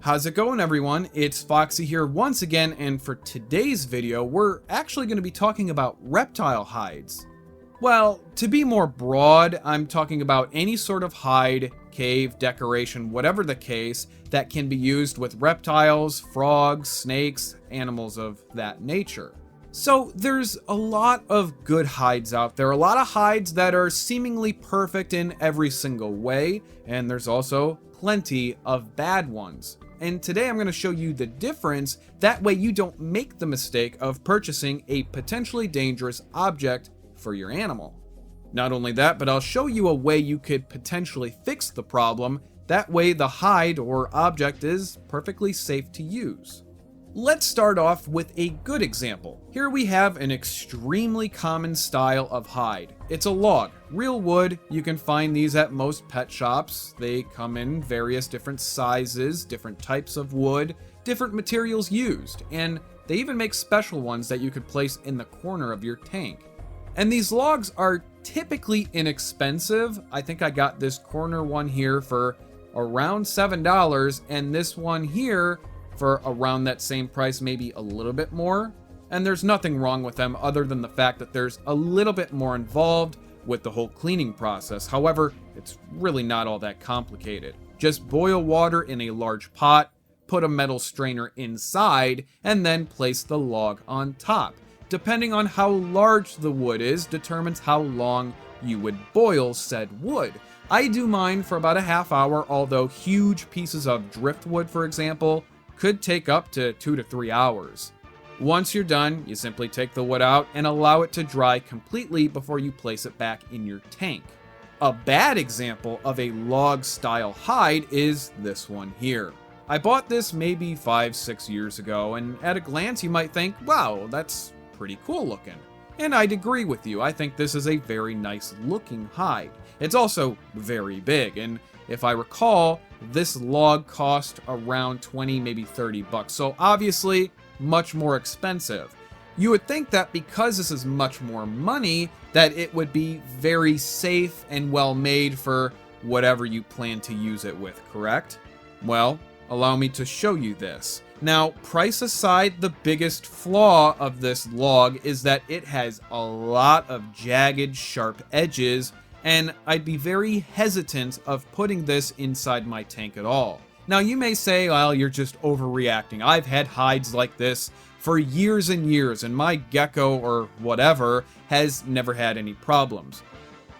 How's it going, everyone? It's Foxxy here once again, and for today's video, we're actually going to be talking about reptile hides. Well, to be more broad, I'm talking about any sort of hide, cave, decoration, whatever the case, that can be used with reptiles, frogs, snakes, animals of that nature. So there's a lot of good hides out there, a lot of hides that are seemingly perfect in every single way, and there's also plenty of bad ones. And today I'm going to show you the difference, that way you don't make the mistake of purchasing a potentially dangerous object for your animal. Not only that, but I'll show you a way you could potentially fix the problem, that way the hide or object is perfectly safe to use. Let's start off with a good example. Here we have an extremely common style of hide. It's a log, real wood. You can find these at most pet shops. They come in various different sizes, different types of wood, different materials used, and they even make special ones that you could place in the corner of your tank. And these logs are typically inexpensive. I think I got this corner one here for around $7, and this one here for around that same price, maybe a little bit more. And there's nothing wrong with them other than the fact that there's a little bit more involved with the whole cleaning process. However, it's really not all that complicated. Just boil water in a large pot, put a metal strainer inside, and then place the log on top. Depending on how large the wood is, determines how long you would boil said wood. I do mine for about a half hour, although huge pieces of driftwood, for example, could take up to 2 to 3 hours. Once you're done, you simply take the wood out and allow it to dry completely before you place it back in your tank. A bad example of a log style hide is this one here. I bought this maybe 5-6 years ago, and at a glance you might think, wow, that's pretty cool looking. And I'd agree with you, I think this is a very nice looking hide. It's also very big, and if I recall, this log cost around 20, maybe 30 bucks. So obviously, much more expensive. You would think that because this is much more money, that it would be very safe and well made for whatever you plan to use it with, correct? Well, allow me to show you this. Now, price aside, the biggest flaw of this log is that it has a lot of jagged, sharp edges, and I'd be very hesitant of putting this inside my tank at all. Now you may say, well, you're just overreacting. I've had hides like this for years and years, and my Gecko or whatever has never had any problems.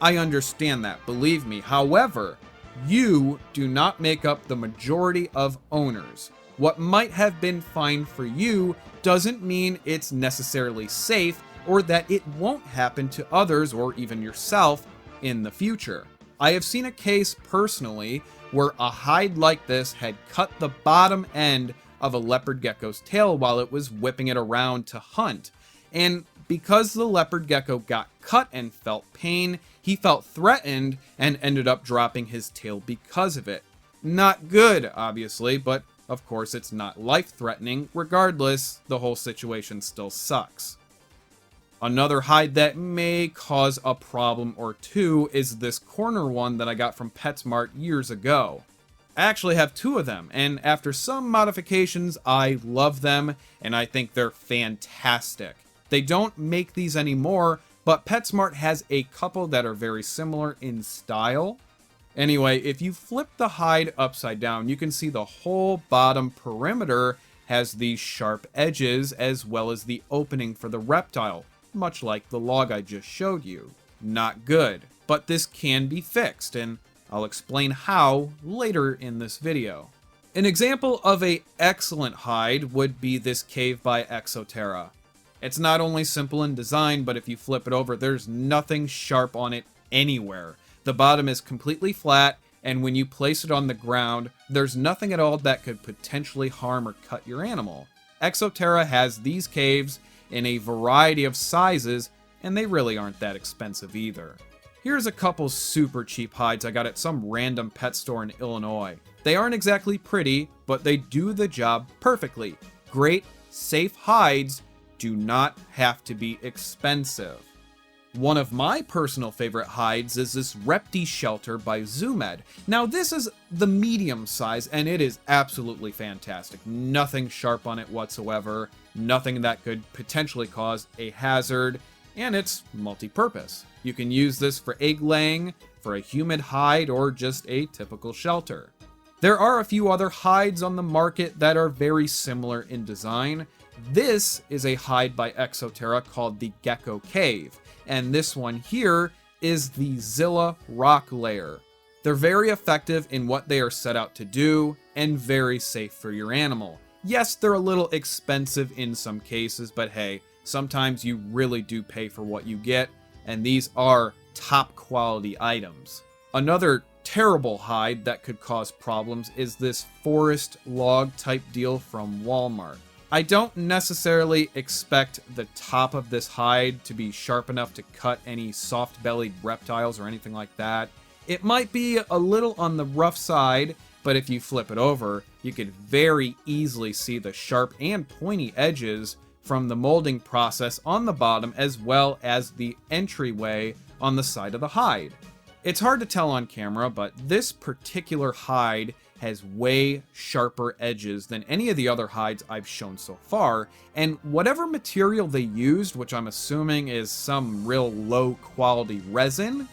I understand that, believe me. However, you do not make up the majority of owners. What might have been fine for you doesn't mean it's necessarily safe or that it won't happen to others or even yourself in the future. I have seen a case personally where a hide like this had cut the bottom end of a leopard gecko's tail while it was whipping it around to hunt. And because the leopard gecko got cut and felt pain, he felt threatened and ended up dropping his tail because of it. Not good, obviously, but of course it's not life-threatening. Regardless, the whole situation still sucks. Another hide that may cause a problem or two is this corner one that I got from PetSmart years ago. I actually have 2 of them, and after some modifications, I love them, and I think they're fantastic. They don't make these anymore, but PetSmart has a couple that are very similar in style. Anyway, if you flip the hide upside down, you can see the whole bottom perimeter has these sharp edges as well as the opening for the reptile, much like the log I just showed you. Not good, but this can be fixed, and I'll explain how later in this video. An example of an excellent hide would be this cave by ExoTerra. It's not only simple in design, but if you flip it over, there's nothing sharp on it anywhere. The bottom is completely flat, and when you place it on the ground, there's nothing at all that could potentially harm or cut your animal. ExoTerra has these caves in a variety of sizes, and they really aren't that expensive either. Here's a couple super cheap hides I got at some random pet store in Illinois. They aren't exactly pretty, but they do the job perfectly. Great, safe hides do not have to be expensive. One of my personal favorite hides is this Reptishelter by Zoomed. Now this is the medium size and it is absolutely fantastic. Nothing sharp on it whatsoever, nothing that could potentially cause a hazard, and it's multi-purpose. You can use this for egg laying, for a humid hide, or just a typical shelter. There are a few other hides on the market that are very similar in design. This is a hide by Exo Terra called the Gecko Cave, and this one here is the Zilla rock layer. They're very effective in what they are set out to do, and very safe for your animal. Yes, they're a little expensive in some cases, but hey, sometimes you really do pay for what you get, and these are top quality items. Another terrible hide that could cause problems is this forest log type deal from Walmart. I don't necessarily expect the top of this hide to be sharp enough to cut any soft-bellied reptiles or anything like that. It might be a little on the rough side, but if you flip it over, you could very easily see the sharp and pointy edges from the molding process on the bottom, as well as the entryway on the side of the hide. It's hard to tell on camera, but this particular hide has way sharper edges than any of the other hides I've shown so far, and whatever material they used, which I'm assuming is some real low quality resin,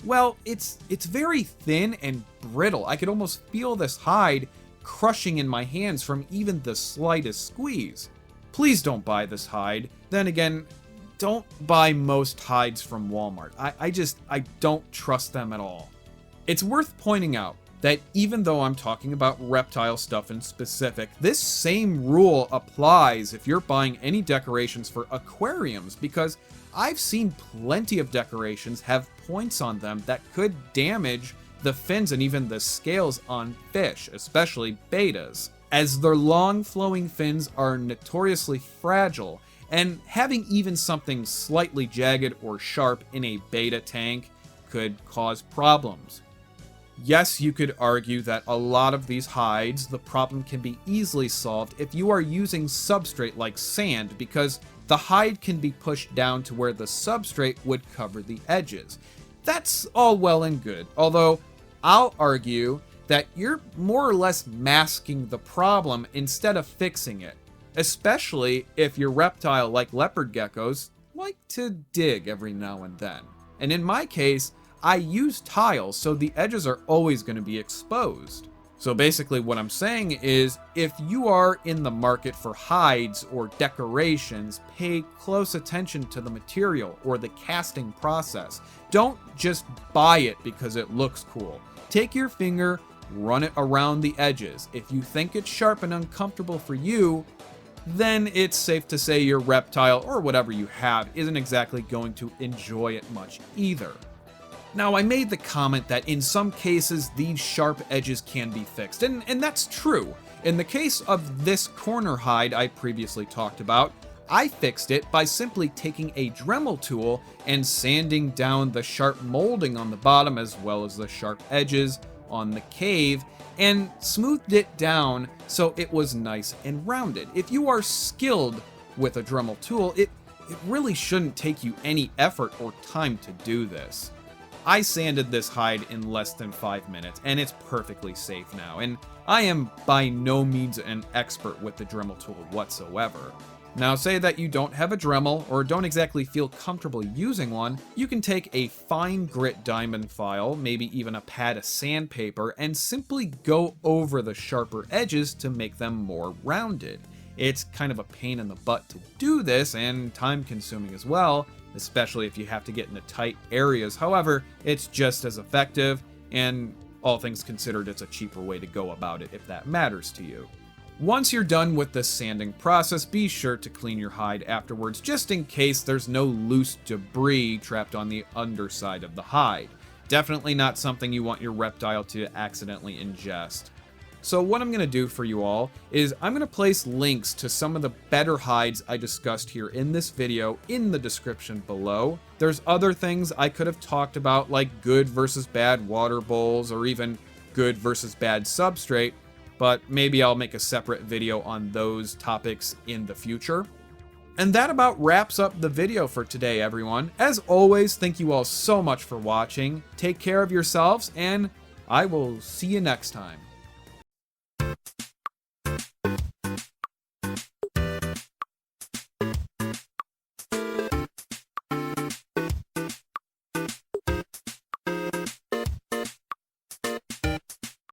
well, it's very thin and brittle. I could almost feel this hide crushing in my hands from even the slightest squeeze. Please don't buy this hide. Then again, don't buy most hides from Walmart. I don't trust them at all. It's worth pointing out that even though I'm talking about reptile stuff in specific, this same rule applies if you're buying any decorations for aquariums, because I've seen plenty of decorations have points on them that could damage the fins and even the scales on fish, especially betas, as their long flowing fins are notoriously fragile, and having even something slightly jagged or sharp in a beta tank could cause problems. Yes, you could argue that a lot of these hides, the problem can be easily solved if you are using substrate like sand, because the hide can be pushed down to where the substrate would cover the edges. That's all well and good, although I'll argue that you're more or less masking the problem instead of fixing it, especially if your reptile, like leopard geckos, like to dig every now and then. And in my case, I use tiles, so the edges are always going to be exposed. So basically what I'm saying is, if you are in the market for hides or decorations, pay close attention to the material or the casting process. Don't just buy it because it looks cool. Take your finger, run it around the edges. If you think it's sharp and uncomfortable for you, then it's safe to say your reptile or whatever you have isn't exactly going to enjoy it much either. Now, I made the comment that in some cases these sharp edges can be fixed, and that's true. In the case of this corner hide I previously talked about, I fixed it by simply taking a Dremel tool and sanding down the sharp molding on the bottom as well as the sharp edges on the cave, and smoothed it down so it was nice and rounded. If you are skilled with a Dremel tool, it really shouldn't take you any effort or time to do this. I sanded this hide in less than 5 minutes, and it's perfectly safe now, and I am by no means an expert with the Dremel tool whatsoever. Now, say that you don't have a Dremel or don't exactly feel comfortable using one, you can take a fine grit diamond file, maybe even a pad of sandpaper, and simply go over the sharper edges to make them more rounded. It's kind of a pain in the butt to do this, and time consuming as well, especially if you have to get into tight areas. However, it's just as effective, and all things considered, it's a cheaper way to go about it if that matters to you. Once you're done with the sanding process, be sure to clean your hide afterwards, just in case there's no loose debris trapped on the underside of the hide. Definitely not something you want your reptile to accidentally ingest. So what I'm going to do for you all is I'm going to place links to some of the better hides I discussed here in this video in the description below. There's other things I could have talked about, like good versus bad water bowls or even good versus bad substrate, but maybe I'll make a separate video on those topics in the future. And that about wraps up the video for today, everyone. As always, thank you all so much for watching. Take care of yourselves, and I will see you next time.